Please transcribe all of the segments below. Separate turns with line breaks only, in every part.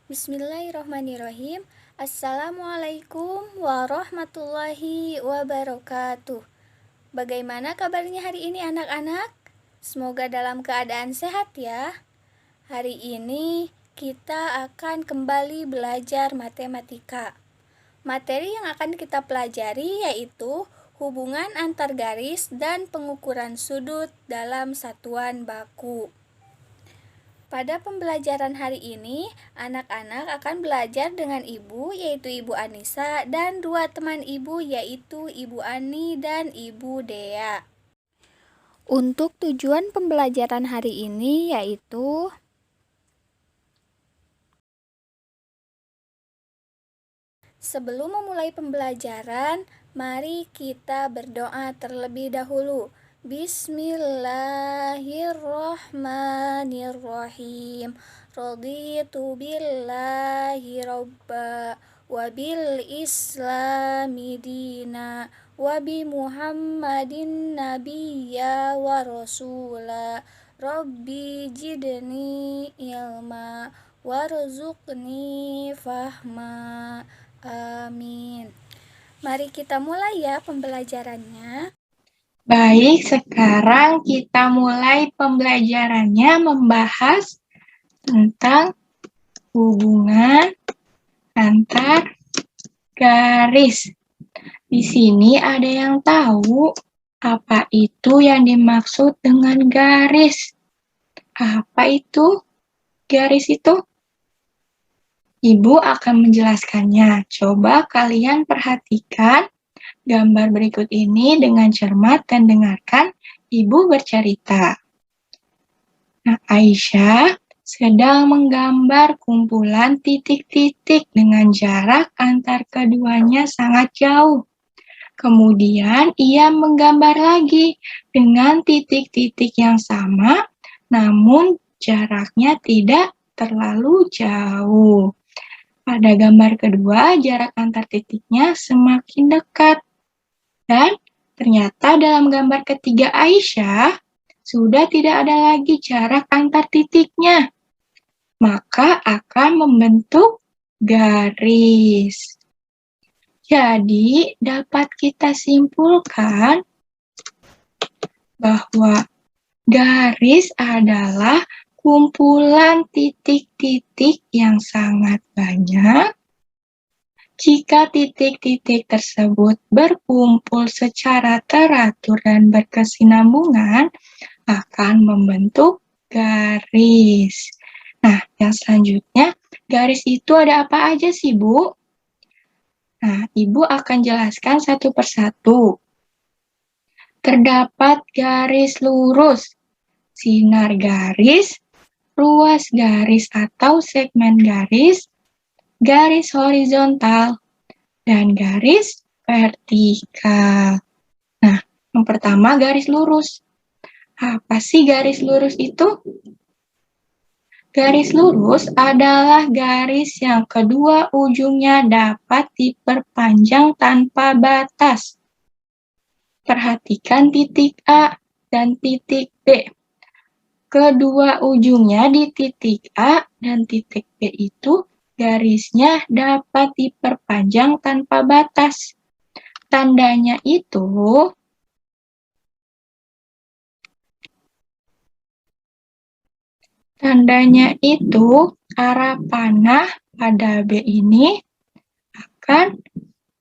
Bismillahirrahmanirrahim. Assalamualaikum warahmatullahi wabarakatuh. Bagaimana kabarnya hari ini anak-anak? Semoga dalam keadaan sehat ya. Hari ini kita akan kembali belajar matematika. Materi yang akan kita pelajari yaitu hubungan antar garis dan pengukuran sudut dalam satuan baku. Pada pembelajaran hari ini, anak-anak akan belajar dengan ibu, yaitu Ibu Anissa, dan dua teman ibu, yaitu Ibu Ani dan Ibu Dea. Untuk tujuan pembelajaran hari ini yaitu sebelum memulai pembelajaran, mari kita berdoa terlebih dahulu. Bismillahirrahmanirrahim. Raditu billahi robba wa bil islami dina wa bi muhammadin nabiyya wa rasula. Rabbi jidni ilma warzuqni fahma. Amin. Mari kita mulai ya pembelajarannya.
Baik, sekarang kita mulai pembelajarannya membahas tentang hubungan antar garis. Di sini ada yang tahu apa itu yang dimaksud dengan garis? Apa itu garis itu? Ibu akan menjelaskannya. Coba kalian perhatikan gambar berikut ini dengan cermat dan dengarkan ibu bercerita. Nah, Aisyah sedang menggambar kumpulan titik-titik dengan jarak antar keduanya sangat jauh. Kemudian ia menggambar lagi dengan titik-titik yang sama, namun jaraknya tidak terlalu jauh. Pada gambar kedua, jarak antar titiknya semakin dekat. Dan ternyata dalam gambar ketiga Aisyah, sudah tidak ada lagi jarak antar titiknya. Maka akan membentuk garis. Jadi, dapat kita simpulkan bahwa garis adalah kumpulan titik-titik yang sangat banyak. Jika titik-titik tersebut berkumpul secara teratur dan berkesinambungan, akan membentuk garis. Nah, yang selanjutnya, garis itu ada apa aja sih, Bu? Nah, Ibu akan jelaskan satu persatu. Terdapat garis lurus, sinar garis, ruas garis atau segmen garis, garis horizontal, dan garis vertikal. Nah, yang pertama garis lurus. Apa sih garis lurus itu? Garis lurus adalah garis yang kedua ujungnya dapat diperpanjang tanpa batas. Perhatikan titik A dan titik B. Kedua ujungnya di titik A dan titik B itu garisnya dapat diperpanjang tanpa batas. Tandanya itu arah panah pada B ini akan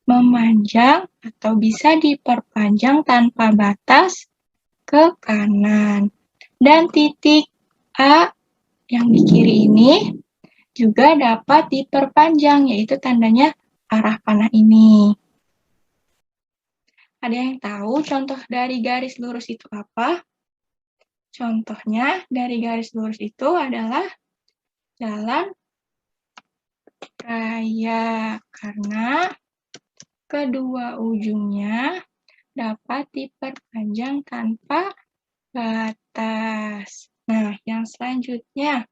memanjang atau bisa diperpanjang tanpa batas ke kanan. Dan titik A yang di kiri ini juga dapat diperpanjang, yaitu tandanya arah panah ini. Ada yang tahu contoh dari garis lurus itu apa? Contohnya dari garis lurus itu adalah jalan raya, karena kedua ujungnya dapat diperpanjang tanpa batas. Nah, yang selanjutnya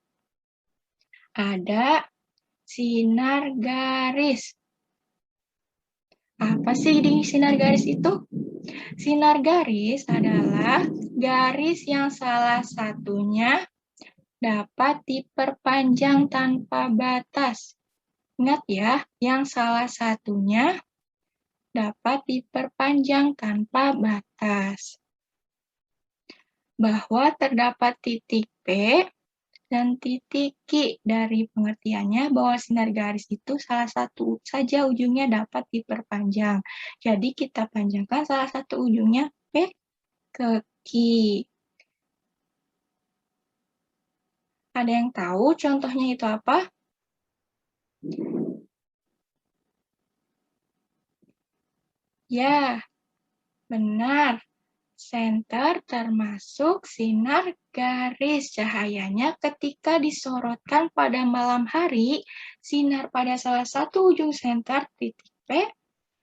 ada sinar garis. Apa sih di sinar garis itu? Sinar garis adalah garis yang salah satunya dapat diperpanjang tanpa batas. Ingat ya, yang salah satunya dapat diperpanjang tanpa batas. Bahwa terdapat titik P dan titik Q. Dari pengertiannya bahwa sinar garis itu salah satu saja ujungnya dapat diperpanjang. Jadi kita panjangkan salah satu ujungnya P ke Q. Ada yang tahu contohnya itu apa? Ya, benar. Senter termasuk sinar garis cahayanya ketika disorotkan pada malam hari, sinar pada salah satu ujung senter titik P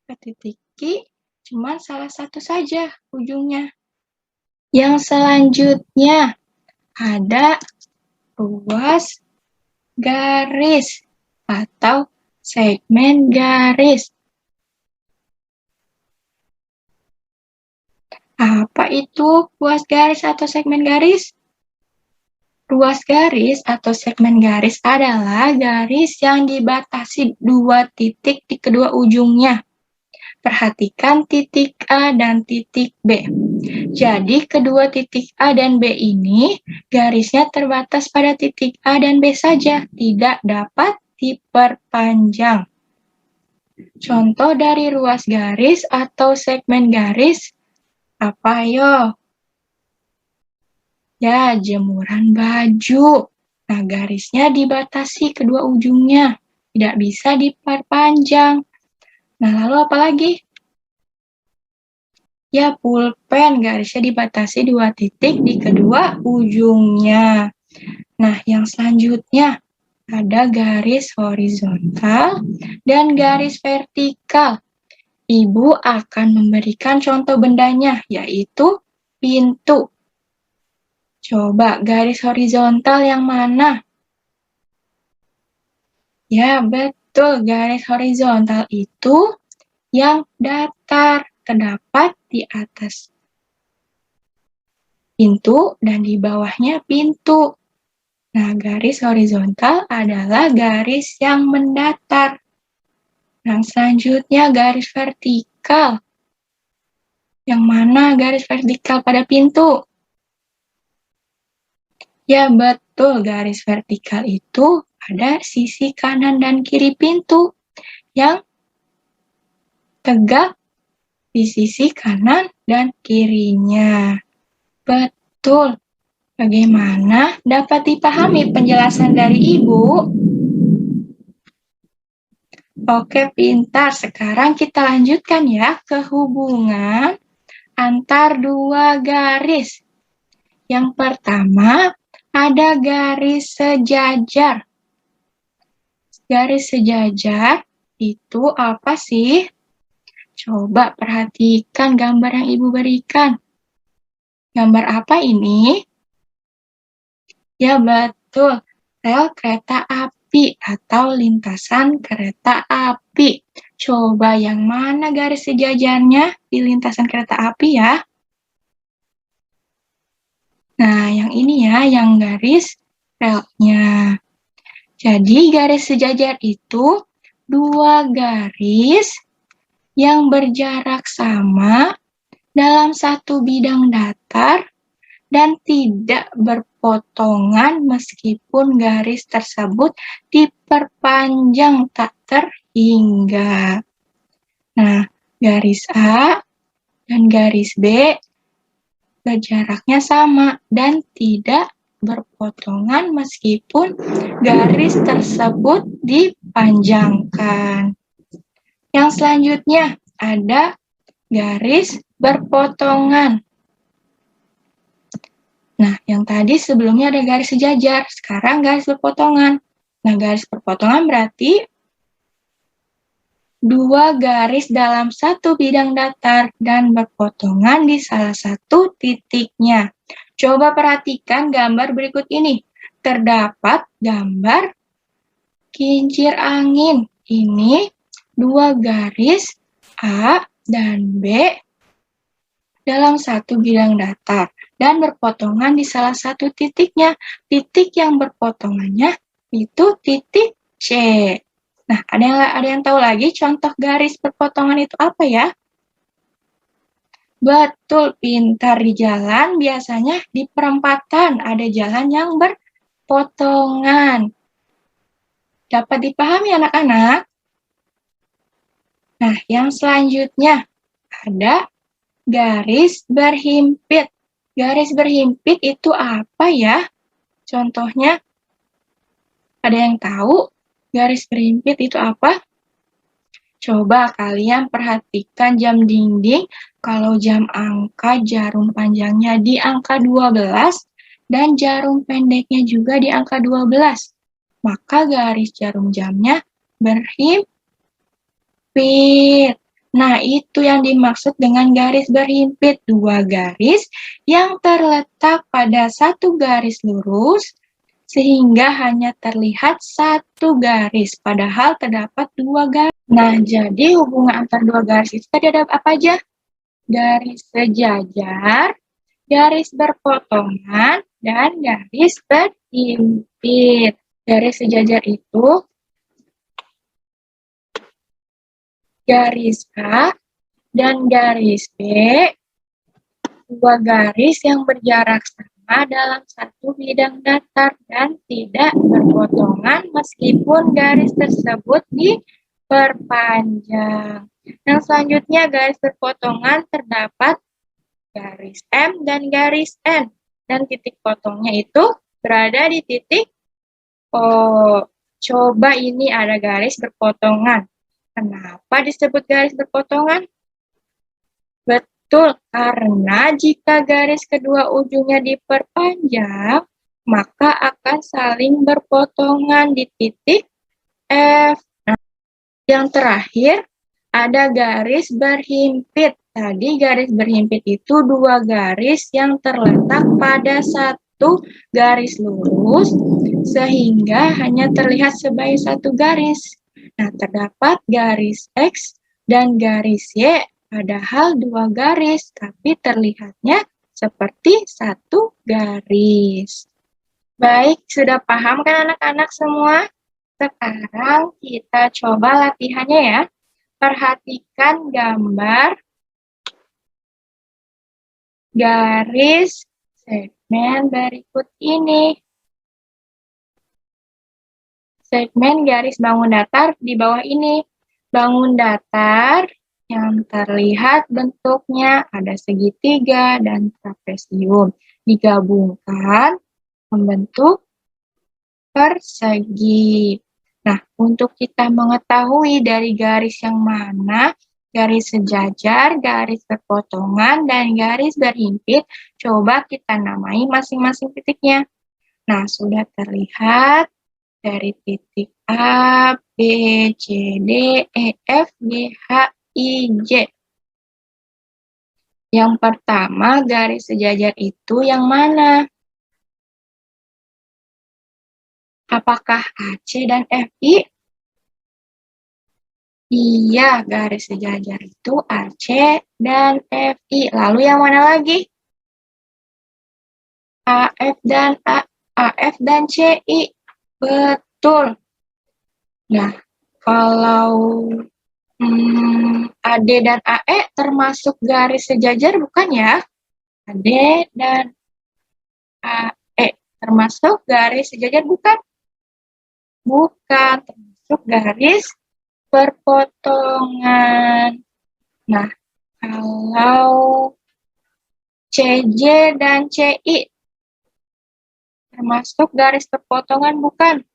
ke titik Q cuma salah satu saja ujungnya. Yang selanjutnya ada ruas garis atau segmen garis. Apa itu ruas garis atau segmen garis? Ruas garis atau segmen garis adalah garis yang dibatasi dua titik di kedua ujungnya. Perhatikan titik A dan titik B. Jadi, kedua titik A dan B ini garisnya terbatas pada titik A dan B saja, tidak dapat diperpanjang. Contoh dari ruas garis atau segmen garis, apa yo? Ya, jemuran baju. Nah, garisnya dibatasi kedua ujungnya, tidak bisa diperpanjang. Nah, lalu apa lagi? Ya, pulpen, garisnya dibatasi dua titik di kedua ujungnya. Nah, yang selanjutnya ada garis horizontal dan garis vertikal. Ibu akan memberikan contoh bendanya, yaitu pintu. Coba garis horizontal yang mana? Ya, betul. Garis horizontal itu yang datar, terdapat di atas pintu dan di bawahnya pintu. Nah, garis horizontal adalah garis yang mendatar. Nah, selanjutnya garis vertikal. Yang mana garis vertikal pada pintu? Ya, betul. Garis vertikal itu ada sisi kanan dan kiri pintu yang tegak di sisi kanan dan kirinya. Betul. Bagaimana dapat dipahami penjelasan dari Ibu? Oke, pintar. Sekarang kita lanjutkan ya ke hubungan antar dua garis. Yang pertama, ada garis sejajar. Garis sejajar itu apa sih? Coba perhatikan gambar yang Ibu berikan. Gambar apa ini? Ya, betul. Rel kereta api atau lintasan kereta api. Coba yang mana garis sejajarnya di lintasan kereta api ya? Nah, yang ini ya, yang garis relnya. Jadi, garis sejajar itu dua garis yang berjarak sama dalam satu bidang datar dan tidak berpotongan meskipun garis tersebut diperpanjang tak terhingga. Nah, garis A dan garis B berjaraknya sama dan tidak berpotongan meskipun garis tersebut dipanjangkan. Yang selanjutnya ada garis berpotongan. Nah, yang tadi sebelumnya ada garis sejajar, sekarang garis berpotongan. Nah, garis berpotongan berarti dua garis dalam satu bidang datar dan berpotongan di salah satu titiknya. Coba perhatikan gambar berikut ini. Terdapat gambar kincir angin. Ini dua garis A dan B dalam satu bidang datar. dan berpotongan di salah satu titiknya. Titik yang berpotongannya itu titik C. Nah, ada yang tahu lagi contoh garis berpotongan itu apa ya? Betul, pintar. Di jalan biasanya di perempatan ada jalan yang berpotongan. Dapat dipahami anak-anak? Nah, yang selanjutnya ada garis berhimpit. Garis berhimpit itu apa ya? Contohnya, ada yang tahu garis berhimpit itu apa? Coba kalian perhatikan jam dinding. Kalau jam angka jarum panjangnya di angka 12 dan jarum pendeknya juga di angka 12, maka garis jarum jamnya berhimpit. Nah, itu yang dimaksud dengan garis berhimpit. Dua garis yang terletak pada satu garis lurus sehingga hanya terlihat satu garis, padahal terdapat dua garis. Nah, jadi hubungan antar dua garis itu tadi ada apa aja? Garis sejajar, garis berpotongan, dan garis berhimpit. Garis sejajar itu garis A dan garis B, dua garis yang berjarak sama dalam satu bidang datar dan tidak berpotongan meskipun garis tersebut diperpanjang. Yang selanjutnya garis berpotongan terdapat garis M dan garis N. Dan titik potongnya itu berada di titik O. Coba ini ada garis berpotongan. Kenapa disebut garis berpotongan? Betul, karena jika garis kedua ujungnya diperpanjang, maka akan saling berpotongan di titik F. Nah, yang terakhir, ada garis berhimpit. Tadi garis berhimpit itu dua garis yang terletak pada satu garis lurus, sehingga hanya terlihat sebagai satu garis. Nah, terdapat garis X dan garis Y, padahal dua garis, tapi terlihatnya seperti satu garis. Baik, sudah paham kan anak-anak semua? Sekarang kita coba latihannya ya. Perhatikan gambar garis segmen berikut ini. Segmen garis bangun datar di bawah ini. Bangun datar yang terlihat bentuknya ada segitiga dan trapesium. Digabungkan membentuk persegi. Nah, untuk kita mengetahui dari garis yang mana, garis sejajar, garis berpotongan, dan garis berhimpit, coba kita namai masing-masing titiknya. Nah, sudah terlihat dari titik A, B, C, D, E, F, G, H, I, J. Yang pertama, garis sejajar itu yang mana? Apakah AC dan FI? Iya, garis sejajar itu AC dan FI. Lalu yang mana lagi? AF dan CI. Betul. Nah, kalau AD dan AE termasuk garis sejajar bukan ya? AD dan AE termasuk garis sejajar bukan? Bukan, termasuk garis berpotongan. Nah, kalau CJ dan CI termasuk garis berpotongan bukan?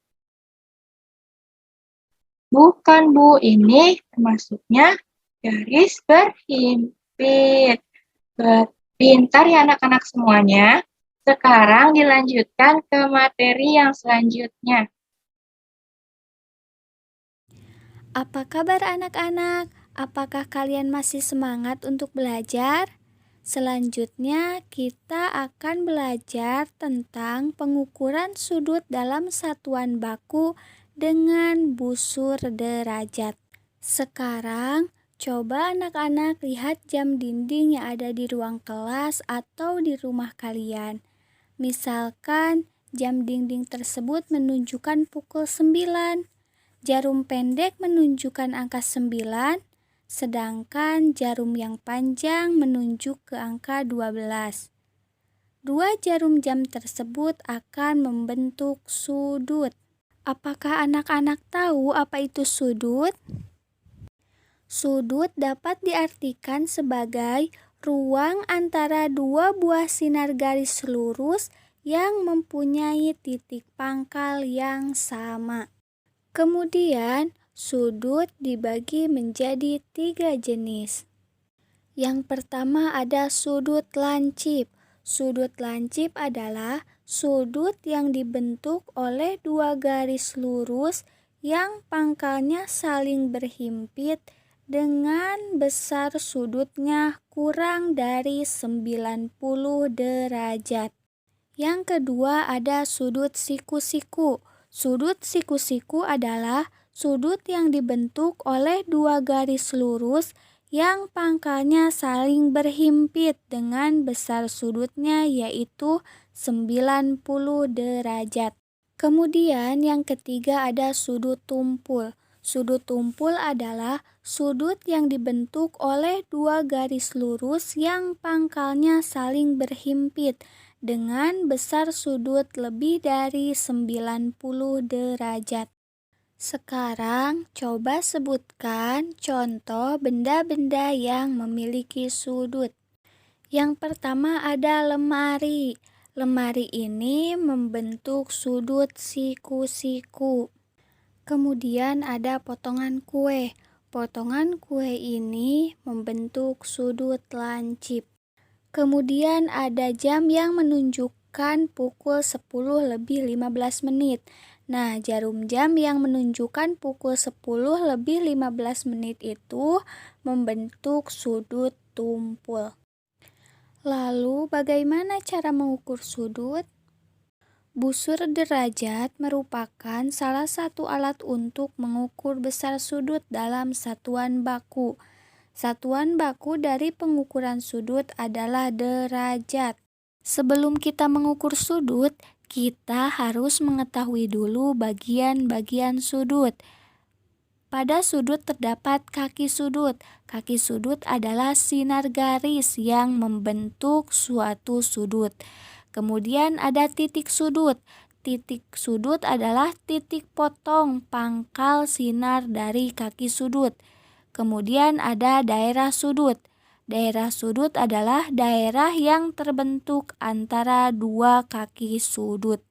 Bukan, Bu. Ini termasuknya garis berhimpit. Pintar ya anak-anak semuanya. Sekarang dilanjutkan ke materi yang selanjutnya.
Apa kabar anak-anak? Apakah kalian masih semangat untuk belajar? Selanjutnya, kita akan belajar tentang pengukuran sudut dalam satuan baku dengan busur derajat. Sekarang, Coba anak-anak lihat jam dinding yang ada di ruang kelas atau di rumah kalian. Misalkan jam dinding tersebut menunjukkan pukul 9, jarum pendek menunjukkan angka 9, sedangkan jarum yang panjang menunjuk ke angka 12. Dua jarum jam tersebut akan membentuk sudut. Apakah anak-anak tahu apa itu sudut? Sudut dapat diartikan sebagai ruang antara dua buah sinar garis lurus yang mempunyai titik pangkal yang sama. Kemudian, sudut dibagi menjadi 3 jenis. Yang pertama ada sudut lancip. Sudut lancip adalah sudut yang dibentuk oleh dua garis lurus yang pangkalnya saling berhimpit dengan besar sudutnya kurang dari 90 derajat. Yang kedua ada sudut siku-siku. Sudut siku-siku adalah sudut yang dibentuk oleh dua garis lurus yang pangkalnya saling berhimpit dengan besar sudutnya yaitu 90 derajat. Kemudian yang ketiga ada sudut tumpul. Sudut tumpul adalah sudut yang dibentuk oleh dua garis lurus yang pangkalnya saling berhimpit dengan besar sudut lebih dari 90 derajat. Sekarang coba sebutkan contoh benda-benda yang memiliki sudut. Yang pertama ada lemari. Lemari ini membentuk sudut siku-siku. Kemudian ada potongan kue. Potongan kue ini membentuk sudut lancip. Kemudian ada jam yang menunjukkan pukul 10 lebih 15 menit. Nah, jarum jam yang menunjukkan pukul 10 lebih 15 menit itu membentuk sudut tumpul. Lalu, bagaimana cara mengukur sudut? Busur derajat merupakan salah satu alat untuk mengukur besar sudut dalam satuan baku. Satuan baku dari pengukuran sudut adalah derajat. Sebelum kita mengukur sudut, kita harus mengetahui dulu bagian-bagian sudut. Pada sudut terdapat kaki sudut. Kaki sudut adalah sinar garis yang membentuk suatu sudut. Kemudian ada titik sudut. Titik sudut adalah titik potong pangkal sinar dari kaki sudut. Kemudian ada daerah sudut. Daerah sudut adalah daerah yang terbentuk antara dua kaki sudut.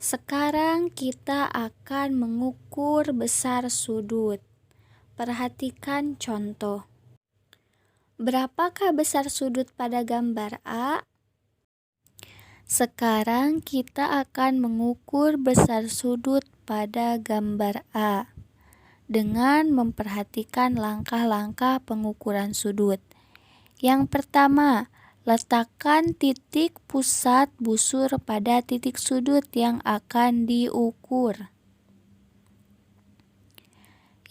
Sekarang kita akan mengukur besar sudut. Perhatikan contoh. Berapakah besar sudut pada gambar A? Sekarang kita akan mengukur besar sudut pada gambar A dengan memperhatikan langkah-langkah pengukuran sudut. Yang pertama, letakkan titik pusat busur pada titik sudut yang akan diukur.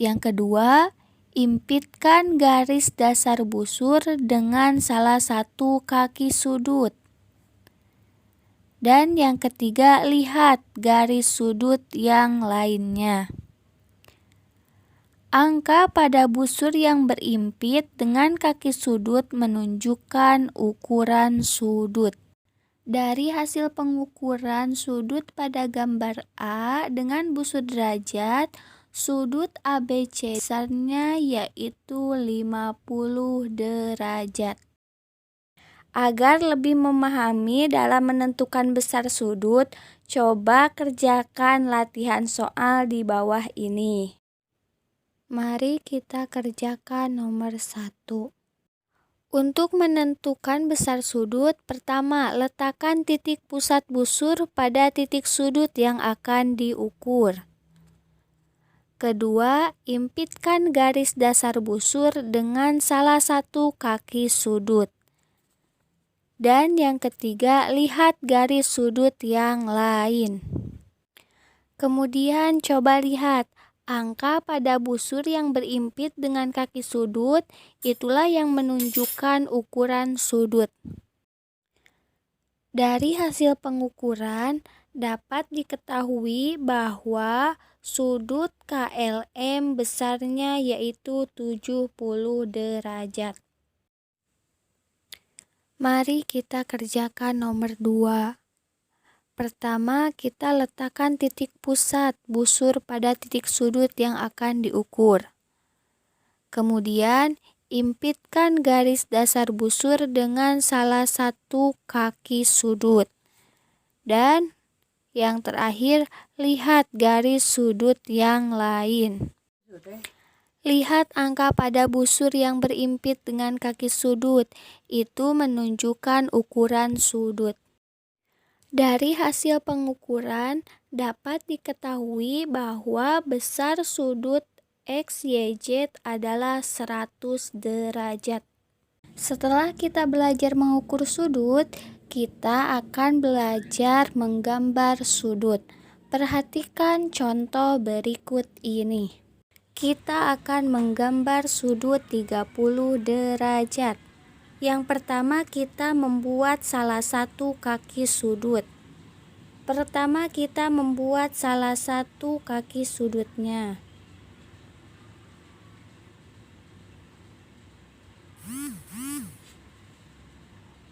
Yang kedua, impitkan garis dasar busur dengan salah satu kaki sudut. Dan yang ketiga, lihat garis sudut yang lainnya. Angka pada busur yang berimpit dengan kaki sudut menunjukkan ukuran sudut. Dari hasil pengukuran sudut pada gambar A dengan busur derajat, sudut ABC besarnya yaitu 50 derajat. Agar lebih memahami dalam menentukan besar sudut, coba kerjakan latihan soal di bawah ini. Mari kita kerjakan nomor 1. Untuk menentukan besar sudut, pertama letakkan titik pusat busur pada titik sudut yang akan diukur. Kedua, impitkan garis dasar busur dengan salah satu kaki sudut. Dan yang ketiga, lihat garis sudut yang lain. Kemudian coba lihat Angka pada busur yang berimpit dengan kaki sudut, itulah yang menunjukkan ukuran sudut. Dari hasil pengukuran, dapat diketahui bahwa sudut KLM besarnya yaitu 70 derajat. Mari kita kerjakan nomor 2. Pertama, kita letakkan titik pusat busur pada titik sudut yang akan diukur. Kemudian, impitkan garis dasar busur dengan salah satu kaki sudut. Dan yang terakhir, lihat garis sudut yang lain. Lihat angka pada busur yang berimpit dengan kaki sudut, itu menunjukkan ukuran sudut. Dari hasil pengukuran, dapat diketahui bahwa besar sudut XYZ adalah 100 derajat. Setelah kita belajar mengukur sudut, kita akan belajar menggambar sudut. Perhatikan contoh berikut ini. Kita akan menggambar sudut 30 derajat. Yang pertama, kita membuat salah satu kaki sudut. Pertama, kita membuat salah satu kaki sudutnya.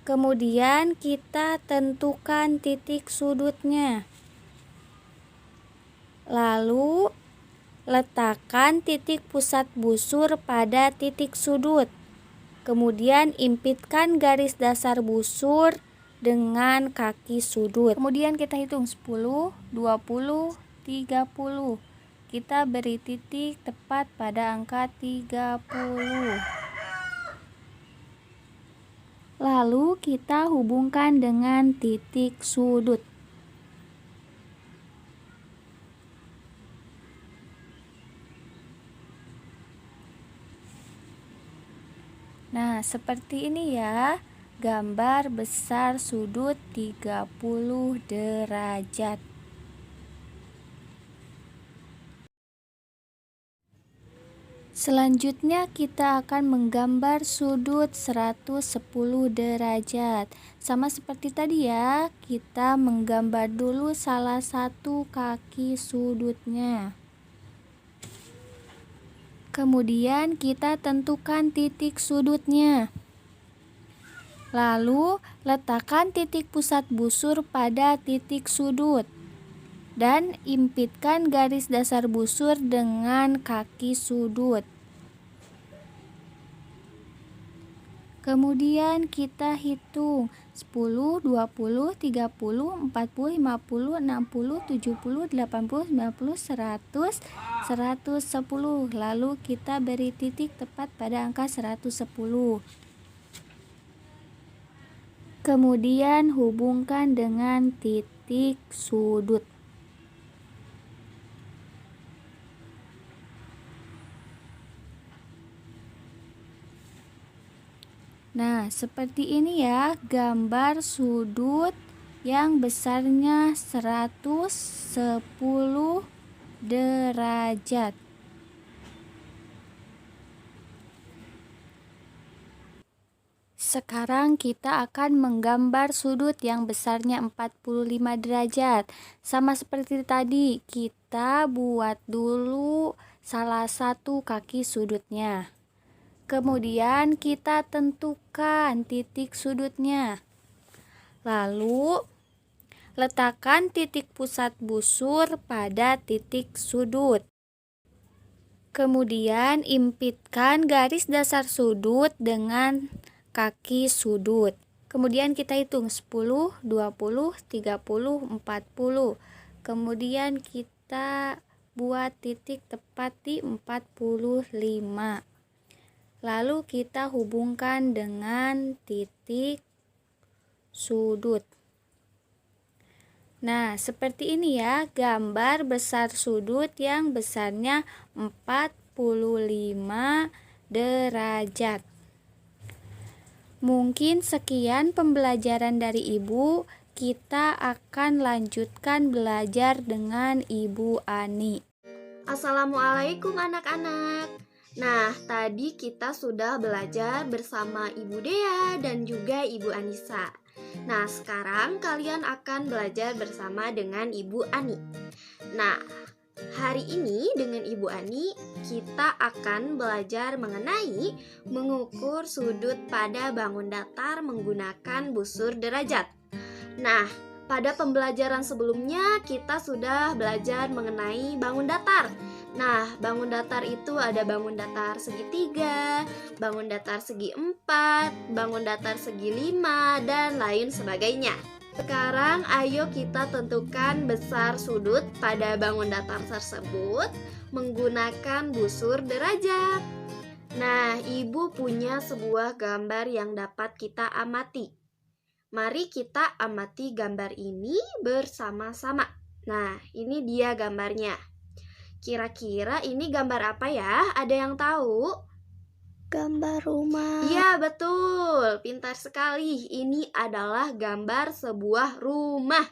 Kemudian kita tentukan titik sudutnya. Lalu, letakkan titik pusat busur pada titik sudut. Kemudian impitkan garis dasar busur dengan kaki sudut. Kemudian kita hitung 10, 20, 30. Kita beri titik tepat pada angka 30. Lalu kita hubungkan dengan titik sudut. Nah, seperti ini ya, gambar besar sudut 30 derajat. Selanjutnya kita akan menggambar sudut 110 derajat. Sama seperti tadi ya, kita menggambar dulu salah satu kaki sudutnya. Kemudian kita tentukan titik sudutnya. Lalu letakkan titik pusat busur pada titik sudut. Dan impitkan garis dasar busur dengan kaki sudut. Kemudian kita hitung 10, 20, 30, 40, 50, 60, 70, 80, 90, 100, 110. Lalu kita beri titik tepat pada angka 110. Kemudian hubungkan dengan titik sudut. Nah, seperti ini ya, gambar sudut yang besarnya 110 derajat. Sekarang kita akan menggambar sudut yang besarnya 45 derajat. Sama seperti tadi, kita buat dulu salah satu kaki sudutnya. Kemudian kita tentukan titik sudutnya. Lalu letakkan titik pusat busur pada titik sudut. Kemudian impitkan garis dasar sudut dengan kaki sudut. Kemudian kita hitung 10, 20, 30, 40. Kemudian kita buat titik tepat di 45. Lalu kita hubungkan dengan titik sudut. Nah, seperti ini ya, gambar besar sudut yang besarnya 45 derajat. Mungkin sekian pembelajaran dari Ibu. Kita akan lanjutkan belajar dengan Ibu Ani.
Assalamualaikum anak-anak. Nah, tadi kita sudah belajar bersama Ibu Dea dan juga Ibu Anissa. Nah, sekarang kalian akan belajar bersama dengan Ibu Ani. Nah, hari ini dengan Ibu Ani kita akan belajar mengenai mengukur sudut pada bangun datar menggunakan busur derajat. Nah, pada pembelajaran sebelumnya kita sudah belajar mengenai bangun datar. Nah, bangun datar itu ada bangun datar segitiga, bangun datar segi 4, bangun datar segi 5, dan lain sebagainya. Sekarang ayo kita tentukan besar sudut pada bangun datar tersebut menggunakan busur derajat. Nah, Ibu punya sebuah gambar yang dapat kita amati. Mari kita amati gambar ini bersama-sama. Nah, ini dia gambarnya. Kira-kira ini gambar apa ya? Ada yang tahu?
Gambar rumah.
Iya, betul. Pintar sekali. Ini adalah gambar sebuah rumah.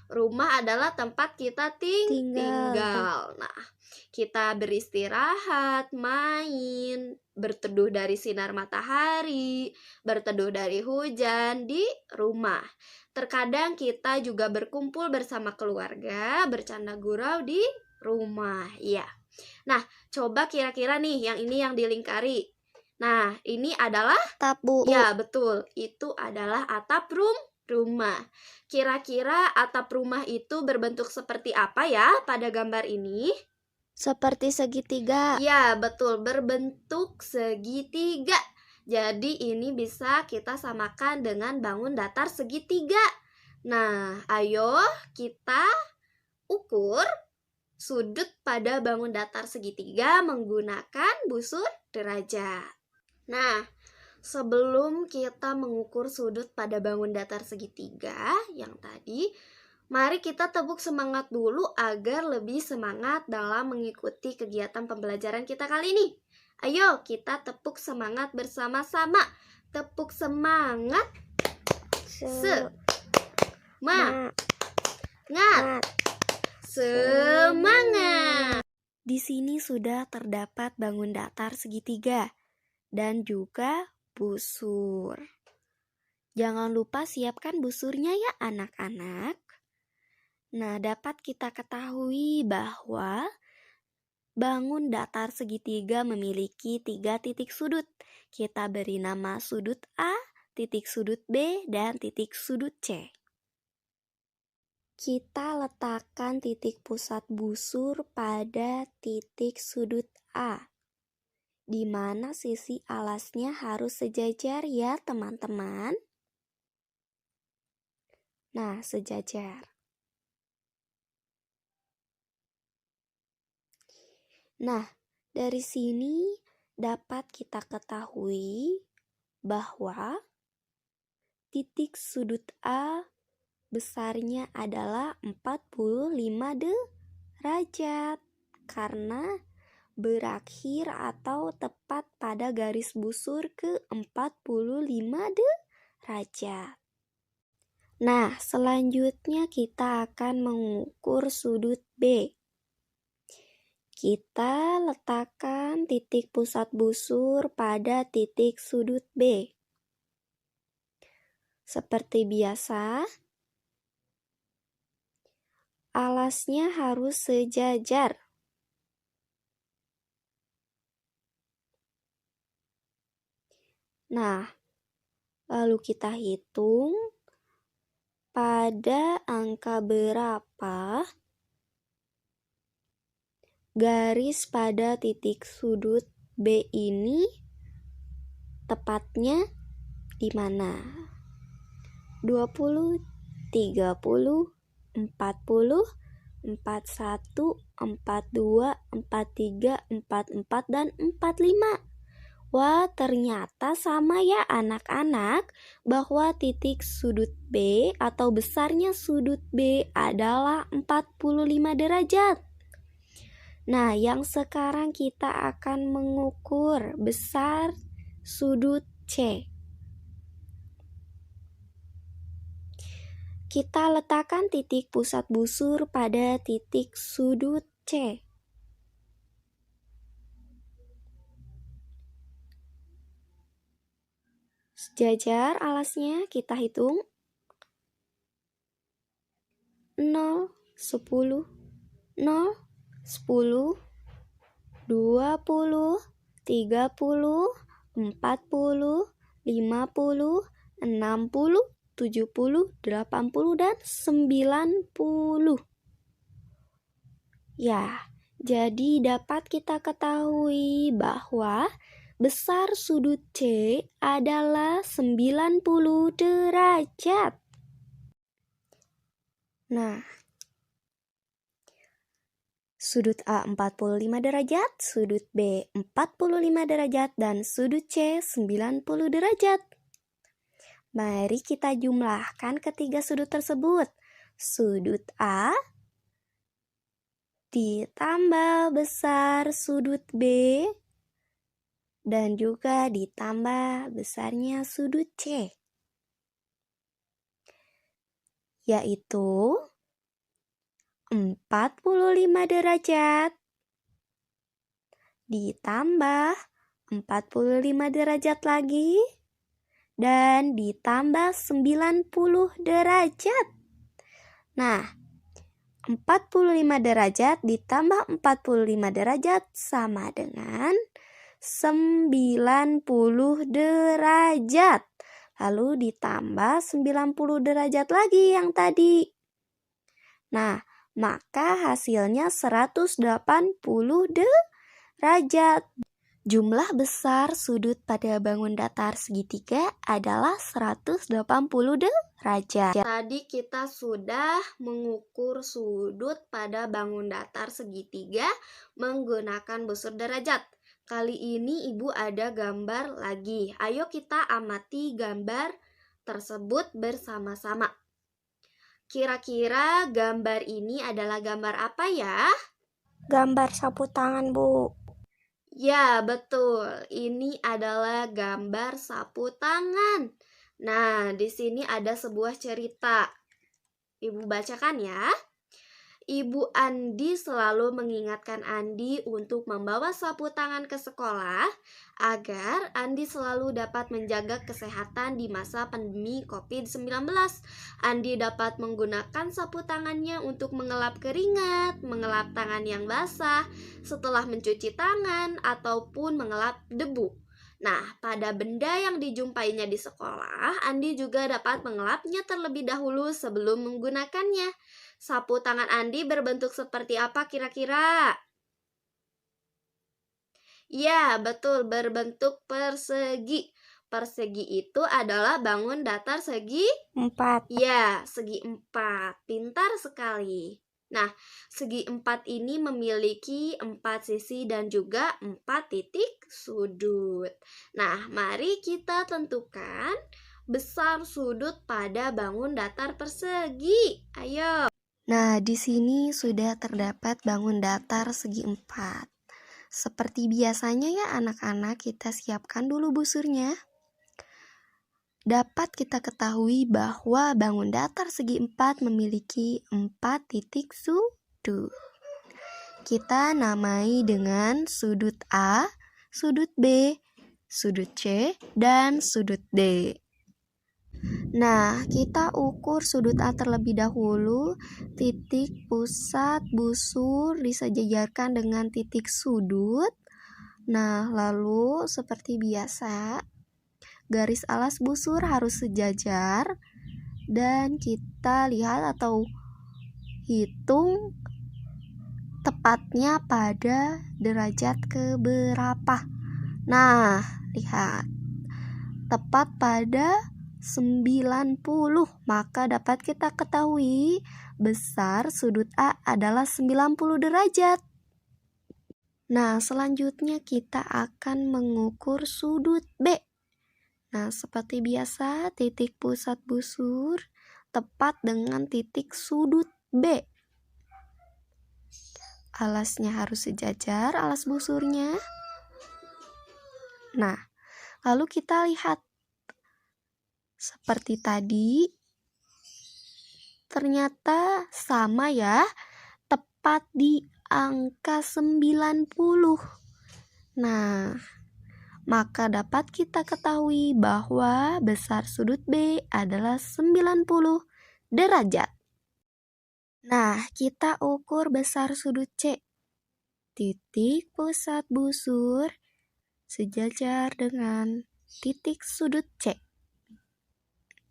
Rumah adalah tempat kita tinggal. Nah, kita beristirahat, main, berteduh dari sinar matahari, berteduh dari hujan di rumah. Terkadang kita juga berkumpul bersama keluarga, bercanda gurau di rumah. Ya. Nah, coba kira-kira nih yang ini yang dilingkari. Nah, ini adalah
Atap, Bu.
Ya, betul. Itu adalah atap rumah. Kira-kira atap rumah itu berbentuk seperti apa ya pada gambar ini?
Seperti segitiga.
Ya, betul. Berbentuk segitiga. Jadi ini bisa kita samakan dengan bangun datar segitiga. Nah, ayo kita ukur sudut pada bangun datar segitiga menggunakan busur derajat. Nah, sebelum kita mengukur sudut pada bangun datar segitiga yang tadi, mari kita tepuk semangat dulu agar lebih semangat dalam mengikuti kegiatan pembelajaran kita kali ini. Ayo kita tepuk semangat bersama-sama. Tepuk semangat. Semangat.
Di sini sudah terdapat bangun datar segitiga dan juga busur. Jangan lupa siapkan busurnya ya anak-anak. Nah, dapat kita ketahui bahwa bangun datar segitiga memiliki 3 titik sudut. Kita beri nama sudut A, titik sudut B, dan titik sudut C. Kita letakkan titik pusat busur pada titik sudut A, di mana sisi alasnya harus sejajar ya teman-teman. Nah, sejajar. Nah, dari sini dapat kita ketahui bahwa titik sudut A besarnya adalah 45 derajat karena berakhir atau tepat pada garis busur ke 45 derajat. Nah, selanjutnya kita akan mengukur sudut B. Kita letakkan titik pusat busur pada titik sudut B. Seperti biasa, alasnya harus sejajar. Nah, lalu kita hitung pada angka berapa garis pada titik sudut B ini tepatnya di mana? 20, 30, 40, 41, 42, 43, 44, dan 45. Wah, ternyata sama ya anak-anak bahwa titik sudut B atau besarnya sudut B adalah 45 derajat. Nah, yang sekarang kita akan mengukur besar sudut C. Kita letakkan titik pusat busur pada titik sudut C.
Jajar alasnya kita hitung 0, 10, 0, 10, 20, 30, 40, 50, 60, 70, 80, dan 90. Ya, jadi dapat kita ketahui bahwa besar sudut C adalah 90 derajat. Nah, sudut A 45 derajat, sudut B 45 derajat, dan sudut C 90 derajat. Mari kita jumlahkan ketiga sudut tersebut. Sudut A ditambah besar sudut B dan juga ditambah besarnya sudut C, yaitu 45 derajat ditambah 45 derajat lagi dan ditambah 90 derajat. Nah, 45 derajat ditambah 45 derajat sama dengan 90 derajat. Lalu ditambah 90 derajat lagi yang tadi. Nah, maka hasilnya 180 derajat. Jumlah besar sudut pada bangun datar segitiga adalah 180 derajat. Tadi kita sudah mengukur sudut pada bangun datar segitiga menggunakan busur derajat. Kali ini Ibu ada gambar lagi. Ayo kita amati gambar tersebut bersama-sama. Kira-kira gambar ini adalah gambar apa ya?
Gambar sapu tangan, Bu.
Ya, betul. Ini adalah gambar sapu tangan. Nah, di sini ada sebuah cerita. Ibu bacakan ya. Ibu Andi selalu mengingatkan Andi untuk membawa sapu tangan ke sekolah agar Andi selalu dapat menjaga kesehatan di masa pandemi COVID-19. Andi dapat menggunakan sapu tangannya untuk mengelap keringat, mengelap tangan yang basah setelah mencuci tangan, ataupun mengelap debu. Nah, pada benda yang dijumpainya di sekolah, Andi juga dapat mengelapnya terlebih dahulu sebelum menggunakannya. Sapu tangan Andi berbentuk seperti apa kira-kira? Ya, betul, berbentuk persegi. Persegi itu adalah bangun datar segi
4.
Ya, segi 4. Pintar sekali. Nah, segi 4 ini memiliki 4 sisi dan juga 4 titik sudut. Nah, mari kita tentukan besar sudut pada bangun datar persegi. Ayo.
Nah, di sini sudah terdapat bangun datar segi 4. Seperti biasanya ya anak-anak, kita siapkan dulu busurnya. Dapat kita ketahui bahwa bangun datar segi 4 memiliki 4 titik sudut. Kita namai dengan sudut A, sudut B, sudut C, dan sudut D. Nah, kita ukur sudut A terlebih dahulu. Titik pusat busur disejajarkan dengan titik sudut. Nah, lalu seperti biasa, garis alas busur harus sejajar. Dan kita lihat atau hitung tepatnya pada derajat keberapa. Nah, lihat. Tepat pada 90, maka dapat kita ketahui besar sudut A adalah 90 derajat. Nah, selanjutnya kita akan mengukur sudut B. Nah, seperti biasa, titik pusat busur tepat dengan titik sudut B. Alasnya harus sejajar, alas busurnya. Nah, lalu kita lihat seperti tadi, ternyata sama ya, tepat di angka 90. Nah,
maka dapat kita ketahui bahwa besar sudut B adalah 90 derajat. Nah, kita ukur besar sudut C. Titik pusat busur sejajar dengan titik sudut C.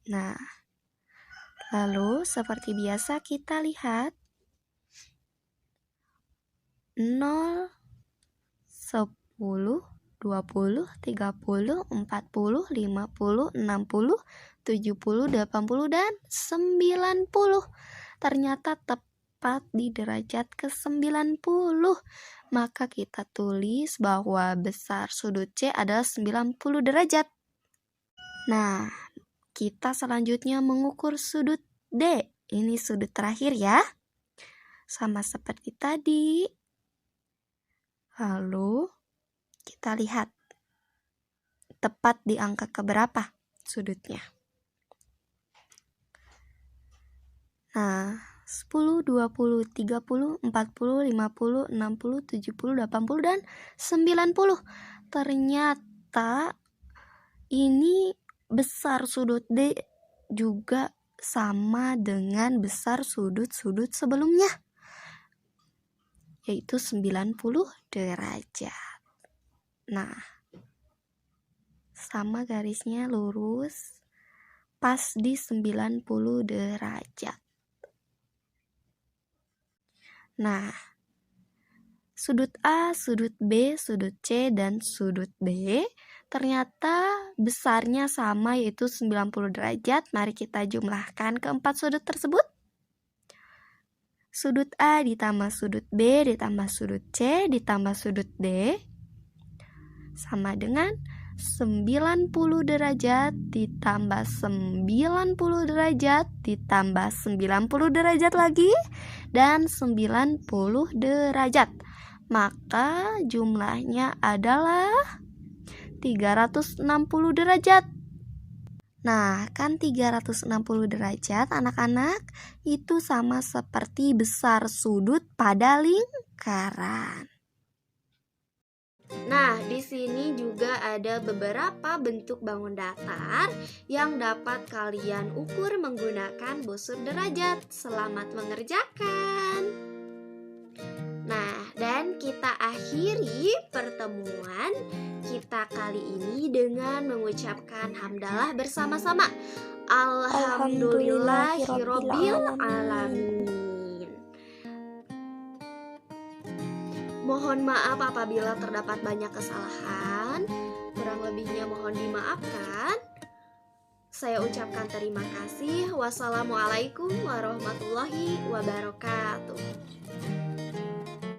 Nah, lalu seperti biasa kita lihat 0, 10, 20, 30, 40, 50, 60, 70, 80, dan 90. Ternyata tepat di derajat ke-90. Maka kita tulis bahwa besar sudut C adalah 90 derajat. Nah, kita selanjutnya mengukur sudut D. Ini sudut terakhir ya. Sama seperti tadi. Lalu kita lihat tepat di angka keberapa sudutnya. Nah, 10, 20, 30, 40, 50, 60, 70, 80, dan 90. Ternyata ini besar sudut D juga sama dengan besar sudut-sudut sebelumnya, yaitu 90 derajat. Nah, sama garisnya lurus, pas di 90 derajat. Nah, sudut A, sudut B, sudut C, dan sudut D ternyata besarnya sama, yaitu 90 derajat. Mari kita jumlahkan keempat sudut tersebut. Sudut A ditambah sudut B ditambah sudut C ditambah sudut D sama dengan 90 derajat ditambah 90 derajat ditambah 90 derajat lagi dan 90 derajat. Maka jumlahnya adalah 360 derajat. Nah, kan 360 derajat anak-anak itu sama seperti besar sudut pada lingkaran. Nah, di sini juga ada beberapa bentuk bangun datar yang dapat kalian ukur menggunakan busur derajat. Selamat mengerjakan. Nah, dan kita akhiri pertemuan kita kali ini dengan mengucapkan hamdalah bersama-sama. Alhamdulillahirabbil alamin. Mohon maaf apabila terdapat banyak kesalahan, kurang lebihnya mohon dimaafkan. Saya ucapkan terima kasih. Wassalamualaikum warahmatullahi wabarakatuh.